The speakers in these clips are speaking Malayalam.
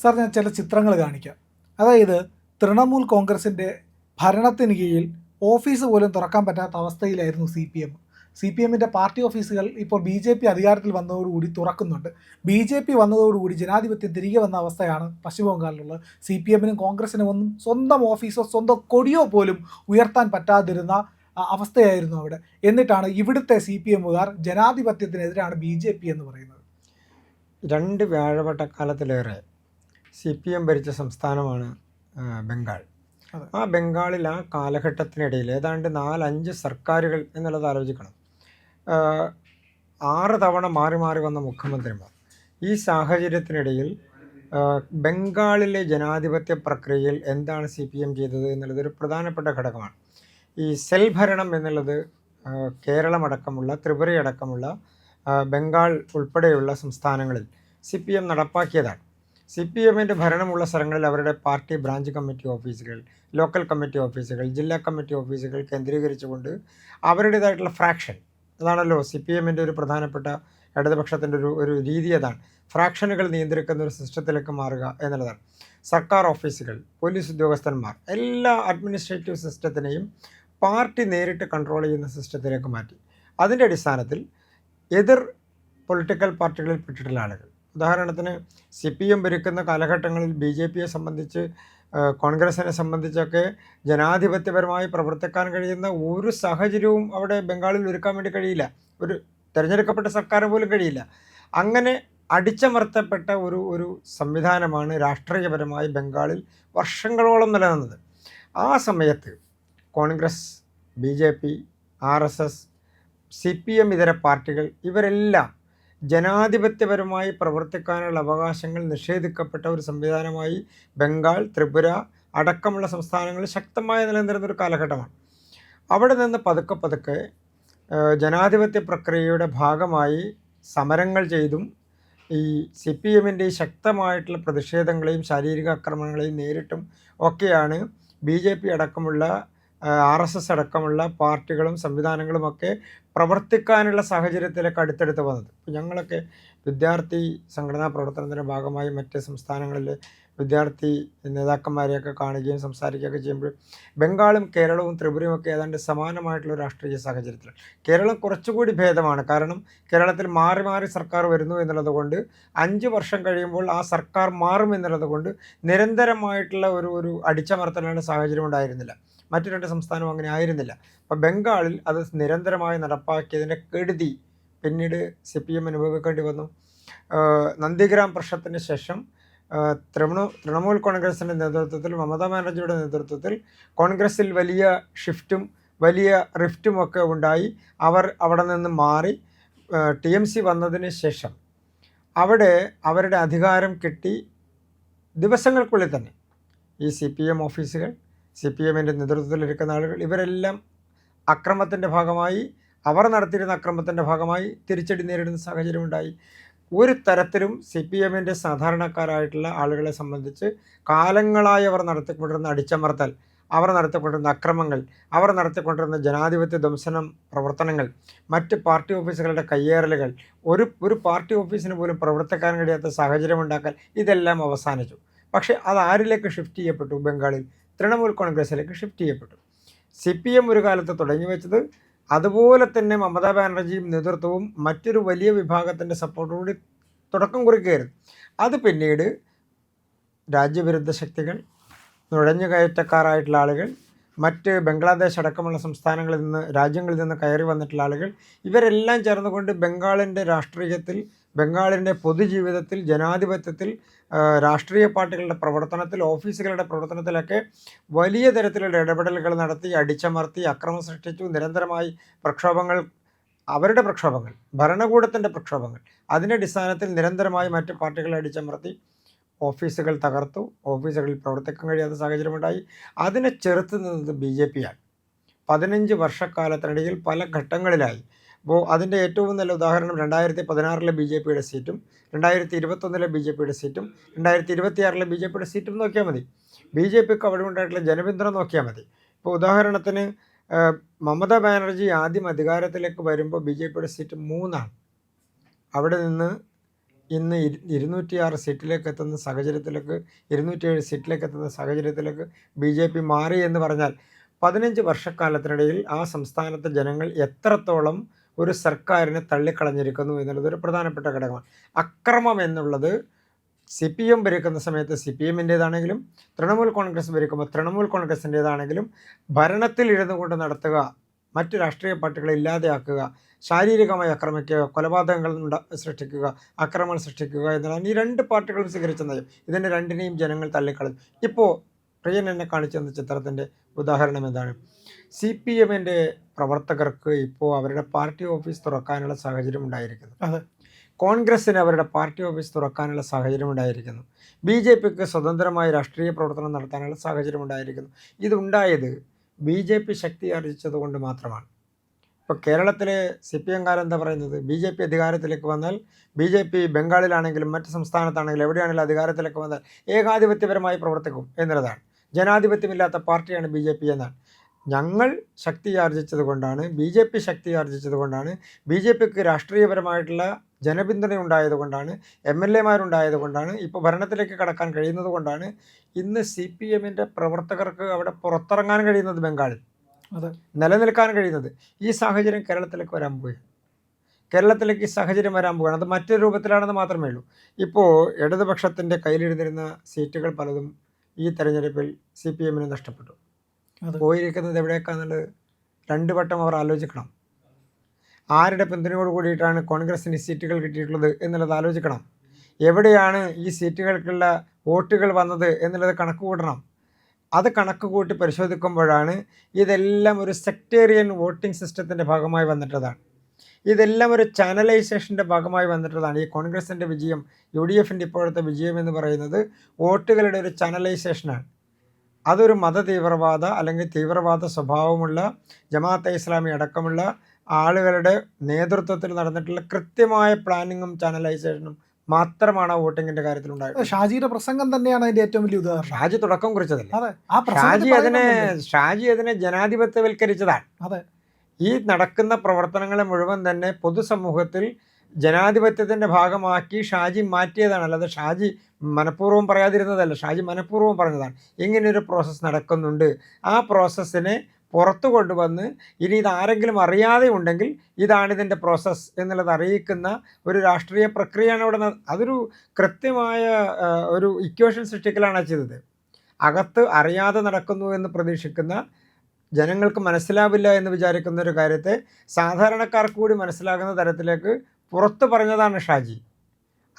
സാർ, ഞാൻ ചില ചിത്രങ്ങൾ കാണിക്കാം. അതായത് തൃണമൂൽ കോൺഗ്രസിൻ്റെ ഭരണത്തിന് കീഴിൽ ഓഫീസ് പോലും തുറക്കാൻ പറ്റാത്ത അവസ്ഥയിലായിരുന്നു C P M. C P എമ്മിൻ്റെ പാർട്ടി ഓഫീസുകൾ ഇപ്പോൾ ബി ജെ പി അധികാരത്തിൽ വന്നതോടുകൂടി തുറക്കുന്നുണ്ട്. ബി ജെ പി വന്നതോടുകൂടി ജനാധിപത്യം തിരികെ വന്ന അവസ്ഥയാണ് പശ്ചിമ ബംഗാളിലുള്ളത്. സി പി എമ്മിനും കോൺഗ്രസിനും ഒന്നും സ്വന്തം ഓഫീസോ സ്വന്തം കൊടിയോ പോലും ഉയർത്താൻ പറ്റാതിരുന്ന അവസ്ഥയായിരുന്നു അവിടെ. എന്നിട്ടാണ് ഇവിടുത്തെ സി പി എമ്മുകാർ ജനാധിപത്യത്തിനെതിരാണ് ബി ജെ പി എന്ന് പറയുന്നത്. 2 വ്യാഴവട്ടക്കാലത്തിലേറെ സി പി എം ഭരിച്ച സംസ്ഥാനമാണ് ബംഗാൾ. ആ ബംഗാളിൽ ആ കാലഘട്ടത്തിനിടയിൽ ഏതാണ്ട് 4-5 സർക്കാരുകൾ എന്നുള്ളത് ആലോചിക്കണം. 6 തവണ മാറി മാറി വന്ന മുഖ്യമന്ത്രിമാർ. ഈ സാഹചര്യത്തിനിടയിൽ ബംഗാളിലെ ജനാധിപത്യ പ്രക്രിയയിൽ എന്താണ് സി പി എം ചെയ്തത് എന്നുള്ളത് ഒരു പ്രധാനപ്പെട്ട ഘടകമാണ്. ഈ സെൽ ഭരണം എന്നുള്ളത് കേരളമടക്കമുള്ള ത്രിപുരയടക്കമുള്ള ബംഗാൾ ഉൾപ്പെടെയുള്ള സംസ്ഥാനങ്ങളിൽ സി പി എം നടപ്പാക്കിയതാണ്. സി പി എമ്മിൻ്റെ ഭരണമുള്ള സ്ഥലങ്ങളിൽ അവരുടെ പാർട്ടി ബ്രാഞ്ച് കമ്മിറ്റി ഓഫീസുകൾ, ലോക്കൽ കമ്മിറ്റി ഓഫീസുകൾ, ജില്ലാ കമ്മിറ്റി ഓഫീസുകൾ കേന്ദ്രീകരിച്ചുകൊണ്ട് അവരുടേതായിട്ടുള്ള ഫ്രാക്ഷൻ, അതാണല്ലോ സി പി എമ്മിൻ്റെ ഒരു പ്രധാനപ്പെട്ട ഇടതുപക്ഷത്തിൻ്റെ ഒരു രീതി. അതാണ് ഫ്രാക്ഷനുകൾ നിയന്ത്രിക്കുന്ന ഒരു സിസ്റ്റത്തിലേക്ക് മാറുക എന്നുള്ളതാണ്. സർക്കാർ ഓഫീസുകൾ, പോലീസ് ഉദ്യോഗസ്ഥന്മാർ, എല്ലാ അഡ്മിനിസ്ട്രേറ്റീവ് സിസ്റ്റത്തിനെയും പാർട്ടി നേരിട്ട് കൺട്രോൾ ചെയ്യുന്ന സിസ്റ്റത്തിലേക്ക് മാറ്റി. അതിൻ്റെ അടിസ്ഥാനത്തിൽ എതിർ പൊളിറ്റിക്കൽ പാർട്ടികളിൽ പെട്ടിട്ടുള്ള ആളുകൾ, ഉദാഹരണത്തിന് സി പി എം ഭരിക്കുന്ന കാലഘട്ടങ്ങളിൽ ബി ജെ പിയെ സംബന്ധിച്ച്, കോൺഗ്രസിനെ സംബന്ധിച്ചൊക്കെ ജനാധിപത്യപരമായി പ്രവർത്തിക്കാൻ കഴിയുന്ന ഒരു സാഹചര്യവും അവിടെ ബംഗാളിൽ ഒരുക്കാൻ വേണ്ടി കഴിയില്ല. ഒരു തിരഞ്ഞെടുക്കപ്പെട്ട സർക്കാർ പോലും കഴിയില്ല. അങ്ങനെ അടിച്ചമർത്തപ്പെട്ട ഒരു സംവിധാനമാണ് രാഷ്ട്രീയപരമായി ബംഗാളിൽ വർഷങ്ങളോളം നിലനിന്നത്. ആ സമയത്ത് Congress, B J P, R S S, C P M ഇതര പാർട്ടികൾ ഇവരെല്ലാം ജനാധിപത്യപരമായി പ്രവർത്തിക്കാനുള്ള അവകാശങ്ങൾ നിഷേധിക്കപ്പെട്ട ഒരു സംവിധാനമായി ബംഗാൾ, ത്രിപുര അടക്കമുള്ള സംസ്ഥാനങ്ങളിൽ ശക്തമായി നിലനിന്നിരുന്നൊരു കാലഘട്ടമാണ്. അവിടെ നിന്ന് പതുക്കെ പതുക്കെ ജനാധിപത്യ പ്രക്രിയയുടെ ഭാഗമായി സമരങ്ങൾ ചെയ്തും ഈ സി പി എമ്മിൻ്റെ ശക്തമായിട്ടുള്ള പ്രതിഷേധങ്ങളെയും ശാരീരിക ആക്രമണങ്ങളെയും നേരിട്ടും ഒക്കെയാണ് ബി ജെ പി അടക്കമുള്ള ആർ എസ് എസ് അടക്കമുള്ള പാർട്ടികളും സംവിധാനങ്ങളുമൊക്കെ പ്രവർത്തിക്കാനുള്ള സാഹചര്യത്തിലേക്ക് അടുത്തടുത്ത് വന്നത്. ഞങ്ങളൊക്കെ വിദ്യാർത്ഥി സംഘടനാ പ്രവർത്തനത്തിൻ്റെ ഭാഗമായി മറ്റ് സംസ്ഥാനങ്ങളിൽ വിദ്യാർത്ഥി നേതാക്കന്മാരെയൊക്കെ കാണുകയും സംസാരിക്കുകയൊക്കെ ചെയ്യുമ്പോൾ ബംഗാളും കേരളവും ത്രിപുരയും ഒക്കെ ഏതാണ്ട് സമാനമായിട്ടുള്ള രാഷ്ട്രീയ സാഹചര്യത്തിലാണ്. കേരളം കുറച്ചുകൂടി ഭേദമാണ്. കാരണം കേരളത്തിൽ മാറി മാറി സർക്കാർ വരുന്നു എന്നുള്ളത് കൊണ്ട് 5 വർഷം കഴിയുമ്പോൾ ആ സർക്കാർ മാറും എന്നുള്ളത് കൊണ്ട് നിരന്തരമായിട്ടുള്ള ഒരു അടിച്ചമർത്തലാണ് സാഹചര്യം ഉണ്ടായിരുന്നില്ല. മറ്റു 2 സംസ്ഥാനവും അങ്ങനെ ആയിരുന്നില്ല. അപ്പോൾ ബംഗാളിൽ അത് നിരന്തരമായി നടപ്പാക്കിയതിൻ്റെ കെടുതി പിന്നീട് സി പി എം അനുഭവിക്കേണ്ടി വന്നു. നന്ദിഗ്രാം പ്രശ്നത്തിന് ശേഷം തൃണമൂൽ കോൺഗ്രസിൻ്റെ നേതൃത്വത്തിൽ, മമതാ ബാനർജിയുടെ നേതൃത്വത്തിൽ കോൺഗ്രസിൽ വലിയ ഷിഫ്റ്റും വലിയ റിഫ്റ്റും ഒക്കെ ഉണ്ടായി. അവർ അവിടെ നിന്ന് മാറി ടി എം സി വന്നതിന് ശേഷം അവിടെ അവരുടെ അധികാരം കിട്ടി ദിവസങ്ങൾക്കുള്ളിൽ തന്നെ ഈ സി പി എം ഓഫീസുകൾ, സി പി എമ്മിൻ്റെ നേതൃത്വത്തിലിരിക്കുന്ന ആളുകൾ ഇവരെല്ലാം അക്രമത്തിൻ്റെ ഭാഗമായി, അവർ നടത്തിയിരുന്ന അക്രമത്തിൻ്റെ ഭാഗമായി തിരിച്ചടി നേരിടുന്ന സാഹചര്യമുണ്ടായി. ഒരു തരത്തിലും സി പി എമ്മിൻ്റെ സാധാരണക്കാരായിട്ടുള്ള ആളുകളെ സംബന്ധിച്ച് കാലങ്ങളായി അവർ നടത്തിക്കൊണ്ടിരുന്ന അടിച്ചമർത്തൽ, അവർ നടത്തിക്കൊണ്ടിരുന്ന അക്രമങ്ങൾ, അവർ നടത്തിക്കൊണ്ടിരുന്ന ജനാധിപത്യ ധ്വംസനം പ്രവർത്തനങ്ങൾ, മറ്റ് പാർട്ടി ഓഫീസുകളുടെ കയ്യേറലുകൾ, ഒരു പാർട്ടി ഓഫീസിന് പോലും പ്രവർത്തിക്കാൻ കഴിയാത്ത സാഹചര്യം ഉണ്ടാക്കാൻ, ഇതെല്ലാം അവസാനിച്ചു. പക്ഷേ അത് ആരിലേക്ക് ഷിഫ്റ്റ് ചെയ്യപ്പെട്ടു? ബംഗാളിൽ തൃണമൂൽ കോൺഗ്രസിലേക്ക് ഷിഫ്റ്റ് ചെയ്യപ്പെട്ടു. സി പി എം ഒരു കാലത്ത് തുടങ്ങി വെച്ചത് അതുപോലെ തന്നെ മമതാ ബാനർജിയും നേതൃത്വവും മറ്റൊരു വലിയ വിഭാഗത്തിൻ്റെ സപ്പോർട്ടോടുകൂടി തുടക്കം കുറിക്കുകയായിരുന്നു. അത് പിന്നീട് രാജ്യവിരുദ്ധ ശക്തികൾ, നുഴഞ്ഞുകയറ്റക്കാരായിട്ടുള്ള ആളുകൾ, മറ്റ് ബംഗ്ലാദേശ് അടക്കമുള്ള രാജ്യങ്ങളിൽ നിന്ന് കയറി വന്നിട്ടുള്ള ആളുകൾ, ഇവരെല്ലാം ചേർന്നുകൊണ്ട് ബംഗാളിൻ്റെ രാഷ്ട്രീയത്തിൽ, ബംഗാളിൻ്റെ പൊതുജീവിതത്തിൽ, ജനാധിപത്യത്തിൽ, രാഷ്ട്രീയ പാർട്ടികളുടെ പ്രവർത്തനത്തിൽ, ഓഫീസുകളുടെ പ്രവർത്തനത്തിലൊക്കെ വലിയ തരത്തിലുള്ള ഇടപെടലുകൾ നടത്തി, അടിച്ചമർത്തി, അക്രമം സൃഷ്ടിച്ചു. നിരന്തരമായി പ്രക്ഷോഭങ്ങൾ, അവരുടെ പ്രക്ഷോഭങ്ങൾ, ഭരണകൂടത്തിൻ്റെ പ്രക്ഷോഭങ്ങൾ, അതിൻ്റെ അടിസ്ഥാനത്തിൽ നിരന്തരമായി മറ്റ് പാർട്ടികളെ അടിച്ചമർത്തി ഓഫീസുകൾ തകർത്തു. ഓഫീസുകളിൽ പ്രവർത്തിക്കാൻ കഴിയാത്ത സാഹചര്യമുണ്ടായി. അതിനെ ചെറുത്ത് നിന്നത് ബി ജെ പിയാണ്. 15 വർഷക്കാലത്തിനിടയിൽ പല ഘട്ടങ്ങളിലായി. അപ്പോൾ അതിൻ്റെ ഏറ്റവും നല്ല ഉദാഹരണം 2016 ബി ജെ പിയുടെ സീറ്റും 2021 ബി ജെ പിയുടെ സീറ്റും 2026 ബി ജെ പിയുടെ സീറ്റും നോക്കിയാൽ മതി. ബി ജെ പിക്ക് അവിടെ ഉണ്ടായിട്ടുള്ള ജനപിന്തുണ നോക്കിയാൽ മതി. ഇപ്പോൾ ഉദാഹരണത്തിന് മമതാ ബാനർജി ആദ്യം അധികാരത്തിലേക്ക് വരുമ്പോൾ ബി ജെ പിയുടെ സീറ്റ് 3 ആണ്. അവിടെ നിന്ന് ഇന്ന് 206 സീറ്റിലേക്ക് എത്തുന്ന സാഹചര്യത്തിലേക്ക് 207 സീറ്റിലേക്ക് എത്തുന്ന സാഹചര്യത്തിലേക്ക് BJP മാറി എന്ന് പറഞ്ഞാൽ 15 വർഷക്കാലത്തിനിടയിൽ ആ സംസ്ഥാനത്തെ ജനങ്ങൾ എത്രത്തോളം ഒരു സർക്കാരിനെ തള്ളിക്കളഞ്ഞിരിക്കുന്നു എന്നുള്ളത് ഒരു പ്രധാനപ്പെട്ട ഘടകമാണ്. അക്രമം എന്നുള്ളത് CPM ഭരിക്കുന്ന സമയത്ത് CPM-ൻ്റേതാണെങ്കിലും തൃണമൂൽ കോൺഗ്രസ് ഭരിക്കുമ്പോൾ തൃണമൂൽ കോൺഗ്രസിൻ്റേതാണെങ്കിലും ഭരണത്തിൽ ഇരുന്നു കൊണ്ട് നടത്തുക, മറ്റു രാഷ്ട്രീയ പാർട്ടികളെ ഇല്ലാതെയാക്കുക, ശാരീരികമായി ആക്രമിക്കുക, കൊലപാതകങ്ങൾ സൃഷ്ടിക്കുക, അക്രമങ്ങൾ സൃഷ്ടിക്കുക എന്നതാണ് ഈ രണ്ട് പാർട്ടികളും സ്വീകരിച്ച നയം. ഇതിൻ്റെ രണ്ടിനെയും ജനങ്ങൾ തള്ളിക്കളഞ്ഞു. ഇപ്പോൾ പ്രിയൻ എന്നെ കാണിച്ചു തന്ന ചിത്രത്തിൻ്റെ ഉദാഹരണം എന്താണ്? CPM-ൻ്റെ പ്രവർത്തകർക്ക് ഇപ്പോൾ അവരുടെ പാർട്ടി ഓഫീസ് തുറക്കാനുള്ള സാഹചര്യം ഉണ്ടായിരിക്കുന്നു. അതെ. കോൺഗ്രസ്സിന് അവരുടെ പാർട്ടി ഓഫീസ് തുറക്കാനുള്ള സാഹചര്യം ഉണ്ടായിരിക്കുന്നു. BJPക്ക് സ്വതന്ത്രമായി രാഷ്ട്രീയ പ്രവർത്തനം നടത്താനുള്ള സാഹചര്യം ഉണ്ടായിരിക്കുന്നു. ഇതുണ്ടായത് BJP ശക്തി ആർജിച്ചത് കൊണ്ട് മാത്രമാണ്. ഇപ്പോൾ കേരളത്തിലെ CPM-കാർ എന്താ പറയുന്നത്? BJP അധികാരത്തിലേക്ക് വന്നാൽ BJP ബംഗാളിലാണെങ്കിലും മറ്റ് സംസ്ഥാനത്താണെങ്കിലും എവിടെയാണെങ്കിലും അധികാരത്തിലേക്ക് വന്നാൽ ഏകാധിപത്യപരമായി പ്രവർത്തിക്കും എന്നുള്ളതാണ്. ജനാധിപത്യമില്ലാത്ത പാർട്ടിയാണ് BJP എന്നാണ്. ഞങ്ങൾ ശക്തി ആർജിച്ചത് കൊണ്ടാണ്, BJP ശക്തി ആർജിച്ചത് കൊണ്ടാണ്, BJPക്ക് രാഷ്ട്രീയപരമായിട്ടുള്ള ജനപിന്തുണ ഉണ്ടായത് കൊണ്ടാണ്, MLA-മാരുണ്ടായത് കൊണ്ടാണ്, ഇപ്പോൾ ഭരണത്തിലേക്ക് കടക്കാൻ കഴിയുന്നത് കൊണ്ടാണ് ഇന്ന് CPM-ൻ്റെ പ്രവർത്തകർക്ക് അവിടെ പുറത്തിറങ്ങാൻ കഴിയുന്നത്, ബംഗാളിൽ നിലനിൽക്കാൻ കഴിയുന്നത്. ഈ സാഹചര്യം കേരളത്തിലേക്ക് വരാൻ പോയി. കേരളത്തിലേക്ക് ഈ സാഹചര്യം വരാൻ പോവുകയാണ്. അത് മറ്റൊരു രൂപത്തിലാണെന്ന് മാത്രമേ ഉള്ളൂ. ഇപ്പോൾ ഇടതുപക്ഷത്തിൻ്റെ കയ്യിലിരുന്നിരുന്ന സീറ്റുകൾ പലതും ഈ തെരഞ്ഞെടുപ്പിൽ CPM-ന് നഷ്ടപ്പെട്ടു. പോയിരിക്കുന്നത് എവിടേക്കാന്നുള്ളത് 2 വട്ടം അവർ ആലോചിക്കണം. ആരുടെ പിന്തുണയോട് കൂടിയിട്ടാണ് കോൺഗ്രസിന് സീറ്റുകൾ കിട്ടിയിട്ടുള്ളത് എന്നുള്ളത് ആലോചിക്കണം. എവിടെയാണ് ഈ സീറ്റുകൾക്കുള്ള വോട്ടുകൾ വന്നത് എന്നുള്ളത് കണക്ക് കൂട്ടണം. അത് കണക്ക് കൂട്ടി പരിശോധിക്കുമ്പോഴാണ് ഇതെല്ലാം ഒരു സെക്ടേറിയൻ വോട്ടിംഗ് സിസ്റ്റത്തിൻ്റെ ഭാഗമായി വന്നിട്ടതാണ്. ഇതെല്ലാം ഒരു ചാനലൈസേഷൻ്റെ ഭാഗമായി വന്നിട്ടുള്ളതാണ്. ഈ കോൺഗ്രസിൻ്റെ വിജയം, UDF-ൻ്റെ ഇപ്പോഴത്തെ വിജയം എന്ന് പറയുന്നത് വോട്ടുകളുടെ ഒരു ചാനലൈസേഷനാണ്. അതൊരു മത തീവ്രവാദ അല്ലെങ്കിൽ തീവ്രവാദ സ്വഭാവമുള്ള ജമാഅത്തെ ഇസ്ലാമി അടക്കമുള്ള ആളുകളുടെ നേതൃത്വത്തിൽ നടന്നിട്ടുള്ള കൃത്യമായ പ്ലാനിങ്ങും ചാനലൈസേഷനും മാത്രമാണ് ആ വോട്ടിങ്ങിൻ്റെ കാര്യത്തിൽ ഉണ്ടായത്. ഷാജിയുടെ പ്രസംഗം തന്നെയാണ് അതിൻ്റെ ഏറ്റവും വലിയ ഉദാഹരണം. ഷാജി തുടക്കം കുറിച്ചതല്ല, ഷാജി അതിനെ ജനാധിപത്യവൽക്കരിച്ചതാണ്. അതെ. ഈ നടക്കുന്ന പ്രവർത്തനങ്ങളെ മുഴുവൻ തന്നെ പൊതുസമൂഹത്തിൽ ജനാധിപത്യത്തിൻ്റെ ഭാഗമാക്കി ഷാജി മാറ്റിയതാണ്. അല്ലാതെ ഷാജി മനഃപൂർവ്വം പറയാതിരുന്നതല്ല, ഷാജി മനഃപൂർവ്വം പറഞ്ഞതാണ്. ഇങ്ങനെയൊരു പ്രോസസ്സ് നടക്കുന്നുണ്ട്, ആ പ്രോസസ്സിനെ പുറത്തു കൊണ്ടുവന്ന് ഇനി ഇതാരെങ്കിലും അറിയാതെ ഉണ്ടെങ്കിൽ ഇതാണിതിൻ്റെ പ്രോസസ്സ് എന്നുള്ളത് അറിയിക്കുന്ന ഒരു രാഷ്ട്രീയ പ്രക്രിയയാണ് ഇവിടെ. അതൊരു കൃത്യമായ ഒരു ഇക്വേഷൻ സൃഷ്ടിക്കലാണ് ചെയ്തത്. അകത്ത് അറിയാതെ നടക്കുന്നു എന്ന് പ്രതീക്ഷിക്കുന്ന, ജനങ്ങൾക്ക് മനസ്സിലാവില്ല എന്ന് വിചാരിക്കുന്ന ഒരു കാര്യത്തെ സാധാരണക്കാർക്ക് കൂടി മനസ്സിലാകുന്ന തരത്തിലേക്ക് പുറത്തു പറഞ്ഞതാണ് ഷാജി.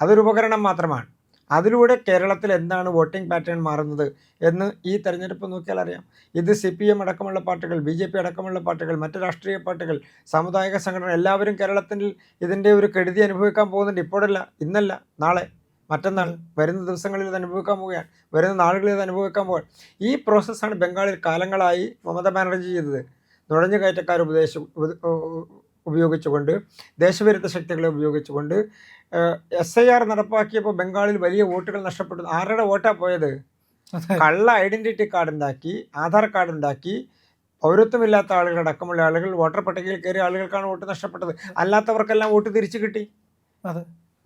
അതൊരു ഉപകരണം മാത്രമാണ്. അതിലൂടെ കേരളത്തിൽ എന്താണ് വോട്ടിംഗ് പാറ്റേൺ മാറുന്നത് എന്ന് ഈ തെരഞ്ഞെടുപ്പ് നോക്കിയാൽ അറിയാം. ഇത് CPM അടക്കമുള്ള പാർട്ടികൾ, BJP അടക്കമുള്ള പാർട്ടികൾ, മറ്റ് രാഷ്ട്രീയ പാർട്ടികൾ, സാമുദായിക സംഘടന എല്ലാവരും കേരളത്തിൽ ഇതിൻ്റെ ഒരു കെടുതി അനുഭവിക്കാൻ പോകുന്നുണ്ട്. ഇപ്പോഴല്ല, ഇന്നല്ല, നാളെ, മറ്റന്നാൾ, വരുന്ന ദിവസങ്ങളിൽ ഇത് അനുഭവിക്കാൻ പോവുകയാണ്, വരുന്ന നാളുകളിൽ ഇത് അനുഭവിക്കാൻ പോവുകയാണ്. ഈ പ്രോസസ്സാണ് ബംഗാളിൽ കാലങ്ങളായി മമതാ ബാനർജി ചെയ്തത്. നുഴഞ്ഞുകയറ്റക്കാർ ഉപയോഗിച്ചുകൊണ്ട്, ദേശവിരുദ്ധ ശക്തികളെ ഉപയോഗിച്ചുകൊണ്ട് SIR നടപ്പാക്കിയപ്പോൾ ബംഗാളിൽ വലിയ വോട്ടുകൾ നഷ്ടപ്പെട്ടു. ആരുടെ വോട്ടാണ് പോയത്? കള്ള ഐഡൻറ്റിറ്റി കാർഡ് ഉണ്ടാക്കി, ആധാർ കാർഡ് ഉണ്ടാക്കി, പൗരത്വമില്ലാത്ത ആളുകൾ അടക്കമുള്ള ആളുകൾ വോട്ടർ പട്ടികയിൽ കയറിയ ആളുകൾക്കാണ് വോട്ട് നഷ്ടപ്പെട്ടത്. അല്ലാത്തവർക്കെല്ലാം വോട്ട് തിരിച്ചു കിട്ടി.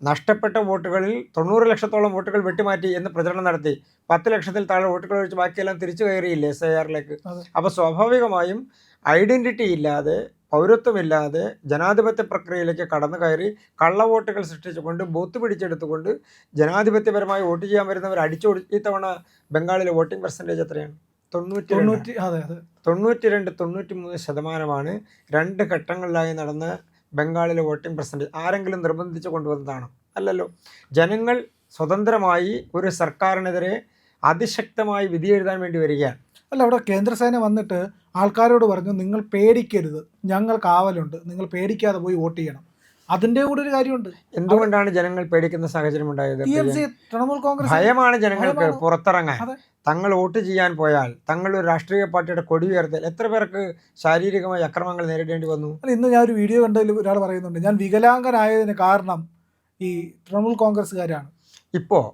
നഷ്ടപ്പെട്ട വോട്ടുകളിൽ 90 ലക്ഷത്തോളം വോട്ടുകൾ വെട്ടിമാറ്റി എന്ന് പ്രചരണം നടത്തി. 10 ലക്ഷത്തിൽ താഴെ വോട്ടുകൾ ഒഴിച്ച് ബാക്കിയെല്ലാം തിരിച്ചു കയറിയില്ലേ SIR-ലേക്ക്? അപ്പോൾ സ്വാഭാവികമായും ഐഡൻറ്റിറ്റി ഇല്ലാതെ, പൗരത്വമില്ലാതെ ജനാധിപത്യ പ്രക്രിയയിലേക്ക് കടന്നു കയറി കള്ളവോട്ടുകൾ സൃഷ്ടിച്ചുകൊണ്ട്, ബൂത്ത് പിടിച്ചെടുത്തുകൊണ്ട് ജനാധിപത്യപരമായി വോട്ട് ചെയ്യാൻ വരുന്നവർ അടിച്ചോടി. ഈ തവണ ബംഗാളിലെ വോട്ടിംഗ് പെർസെൻറ്റേജ് എത്രയാണ്? 92-93% 2 ഘട്ടങ്ങളിലായി നടന്ന ബംഗാളിലെ വോട്ടിംഗ് പെർസെൻറ്റേജ്. ആരെങ്കിലും നിർബന്ധിച്ച് കൊണ്ടുവന്നതാണോ? അല്ലല്ലോ. ജനങ്ങൾ സ്വതന്ത്രമായി ഒരു സർക്കാരിനെതിരെ അതിശക്തമായി വിധി എഴുതാൻ വേണ്ടി വരികയാണ്. അല്ല, അവിടെ കേന്ദ്രസേന വന്നിട്ട് ആൾക്കാരോട് പറഞ്ഞു, നിങ്ങൾ പേടിക്കരുത്, ഞങ്ങൾ കാവലുണ്ട്, നിങ്ങൾ പേടിക്കാതെ പോയി വോട്ട് ചെയ്യണം. അതിൻ്റെ കൂടെ ഒരു കാര്യമുണ്ട്. എന്തുകൊണ്ടാണ് ജനങ്ങൾ പേടിക്കുന്ന സാഹചര്യം ഉണ്ടായത്? തൃണമൂൽ കോൺഗ്രസ് ഭയമാണ് ജനങ്ങൾക്ക് പുറത്തിറങ്ങാൻ. തങ്ങൾ വോട്ട് ചെയ്യാൻ പോയാൽ, തങ്ങൾ ഒരു രാഷ്ട്രീയ പാർട്ടിയുടെ കൊടി ഉയർത്തിയാൽ എത്ര പേർക്ക് ശാരീരികമായ അക്രമങ്ങൾ നേരിടേണ്ടി വന്നു? ഇന്ന് ഞാൻ ഒരു വീഡിയോ കണ്ടതിൽ ഒരാൾ പറയുന്നുണ്ട്, ഞാൻ വികലാംഗനായതിന് കാരണം ഈ തൃണമൂൽ കോൺഗ്രസ്സുകാരാണ്. ഇപ്പോൾ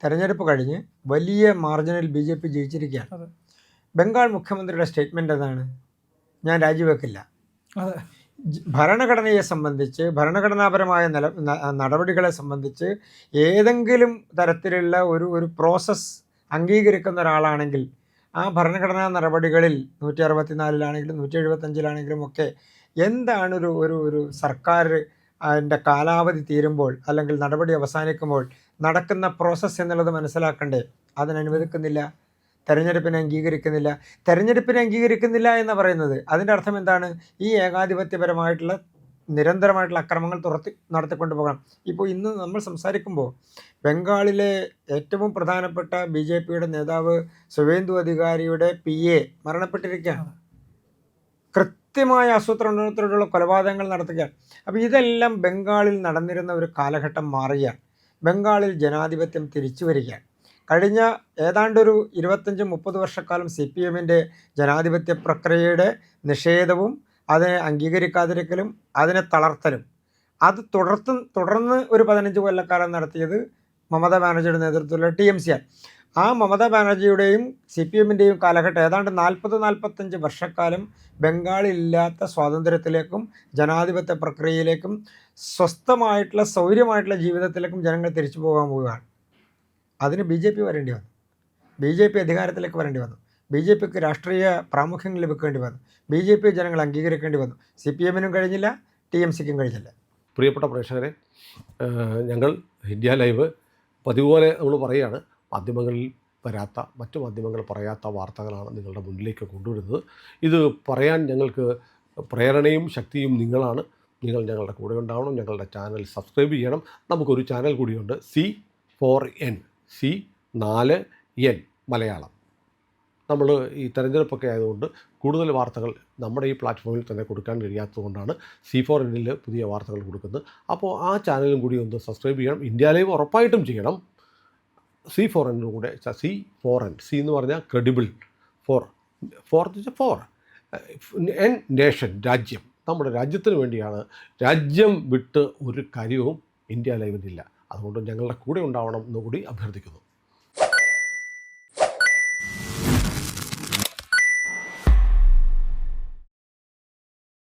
തെരഞ്ഞെടുപ്പ് കഴിഞ്ഞ് വലിയ മാർജിനിൽ BJP ജയിച്ചിരിക്കുകയാണ്. ബംഗാൾ മുഖ്യമന്ത്രിയുടെ സ്റ്റേറ്റ്മെൻറ്റ് എന്താണ്? ഞാൻ രാജിവെക്കില്ല. ഭരണഘടനയെ സംബന്ധിച്ച് ഭരണഘടനാപരമായ നടപടികളെ സംബന്ധിച്ച് ഏതെങ്കിലും തരത്തിലുള്ള ഒരു പ്രോസസ്സ് അംഗീകരിക്കുന്ന ഒരാളാണെങ്കിൽ ആ ഭരണഘടനാ നടപടികളിൽ 164-ലാണെങ്കിലും 175-ലാണെങ്കിലും ഒക്കെ എന്താണ് ഒരു സർക്കാർ അതിൻ്റെ കാലാവധി തീരുമ്പോൾ അല്ലെങ്കിൽ നടപടി അവസാനിക്കുമ്പോൾ നടക്കുന്ന പ്രോസസ്സ് എന്നുള്ളത് മനസ്സിലാക്കണ്ടേ? അതിനനുവദിക്കുന്നില്ല, തെരഞ്ഞെടുപ്പിനെ അംഗീകരിക്കുന്നില്ല എന്ന് പറയുന്നത് അതിൻ്റെ അർത്ഥം എന്താണ്? ഈ ഏകാധിപത്യപരമായിട്ടുള്ള നിരന്തരമായിട്ടുള്ള അക്രമങ്ങൾ നടത്തിക്കൊണ്ട് പോകണം. ഇപ്പോൾ ഇന്ന് നമ്മൾ സംസാരിക്കുമ്പോൾ ബംഗാളിലെ ഏറ്റവും പ്രധാനപ്പെട്ട BJPയുടെ നേതാവ് സുവേന്ദു അധികാരിയുടെ PA മരണപ്പെട്ടിരിക്കുകയാണ്. കൃത്യമായ ആസൂത്രണത്തോടുള്ള കൊലപാതകങ്ങൾ നടത്തുകയാണ്. അപ്പോൾ ഇതെല്ലാം ബംഗാളിൽ നടന്നിരുന്ന ഒരു കാലഘട്ടം മാറുകയാണ്. ബംഗാളിൽ ജനാധിപത്യം തിരിച്ചു വരികയാണ്. കഴിഞ്ഞ ഏതാണ്ടൊരു 25-30 വർഷക്കാലം CPMൻ്റെ ജനാധിപത്യ പ്രക്രിയയുടെ നിഷേധവും അതിനെ അംഗീകരിക്കാതിരിക്കലും അതിനെ തളർത്തലും അത് തുടർന്ന് ഒരു 15 കൊല്ലക്കാലം നടത്തിയത് മമതാ ബാനർജിയുടെ നേതൃത്വത്തിലുള്ള TMC ആണ്. ആ മമതാ ബാനർജിയുടെയും CPMൻ്റെയും കാലഘട്ടം ഏതാണ്ട് 40-45 വർഷക്കാലം ബംഗാളിലില്ലാത്ത സ്വാതന്ത്ര്യത്തിലേക്കും ജനാധിപത്യ പ്രക്രിയയിലേക്കും സ്വസ്ഥമായിട്ടുള്ള സൗര്യമായിട്ടുള്ള ജീവിതത്തിലേക്കും ജനങ്ങൾ തിരിച്ചു പോകാൻ പോവുകയാണ്. അതിന് BJP വരേണ്ടി വന്നു. BJP അധികാരത്തിലേക്ക് വരേണ്ടി വന്നു. BJPക്ക് രാഷ്ട്രീയ പ്രാമുഖ്യം ലഭിക്കേണ്ടി വന്നു. BJP ജനങ്ങൾ അംഗീകരിക്കേണ്ടി വന്നു. CPMനും കഴിഞ്ഞില്ല, TMCക്കും കഴിഞ്ഞില്ല. പ്രിയപ്പെട്ട പ്രേക്ഷകരെ, ഞങ്ങൾ ഇന്ത്യ ലൈവ് പതിവുപോലെ നമ്മൾ പറയുകയാണ്, മാധ്യമങ്ങളിൽ വരാത്ത മറ്റു മാധ്യമങ്ങൾ പറയാത്ത വാർത്തകളാണ് നിങ്ങളുടെ മുന്നിലേക്ക് കൊണ്ടുവരുന്നത്. ഇത് പറയാൻ ഞങ്ങൾക്ക് പ്രേരണയും ശക്തിയും നിങ്ങളാണ്. നിങ്ങൾ ഞങ്ങളുടെ കൂടെ ഉണ്ടാവണം. ഞങ്ങളുടെ ചാനൽ സബ്സ്ക്രൈബ് ചെയ്യണം. നമുക്കൊരു ചാനൽ കൂടിയുണ്ട്, C4N മലയാളം. നമ്മൾ ഈ തെരഞ്ഞെടുപ്പൊക്കെ ആയതുകൊണ്ട് കൂടുതൽ വാർത്തകൾ നമ്മുടെ ഈ പ്ലാറ്റ്ഫോമിൽ തന്നെ കൊടുക്കാൻ കഴിയാത്തതുകൊണ്ടാണ് C4Nൽ പുതിയ വാർത്തകൾ കൊടുക്കുന്നത്. അപ്പോൾ ആ ചാനലും കൂടി ഒന്ന് സബ്സ്ക്രൈബ് ചെയ്യണം. ഇന്ത്യ ലൈവ് ഉറപ്പായിട്ടും ചെയ്യണം. C4N കൂടെ, C4N, C എന്ന് പറഞ്ഞാൽ ക്രെഡിബിൾ, ഫോർ N നേഷൻ, രാജ്യം. നമ്മുടെ രാജ്യത്തിന് വേണ്ടിയാണ്. രാജ്യം വിട്ട് ഒരു കാര്യവും ഇന്ത്യ ലൈവിനില്ല. അതുകൊണ്ട് ഞങ്ങളുടെ കൂടെ ഉണ്ടാവണം എന്നുകൂടി അഭ്യർത്ഥിക്കുന്നു.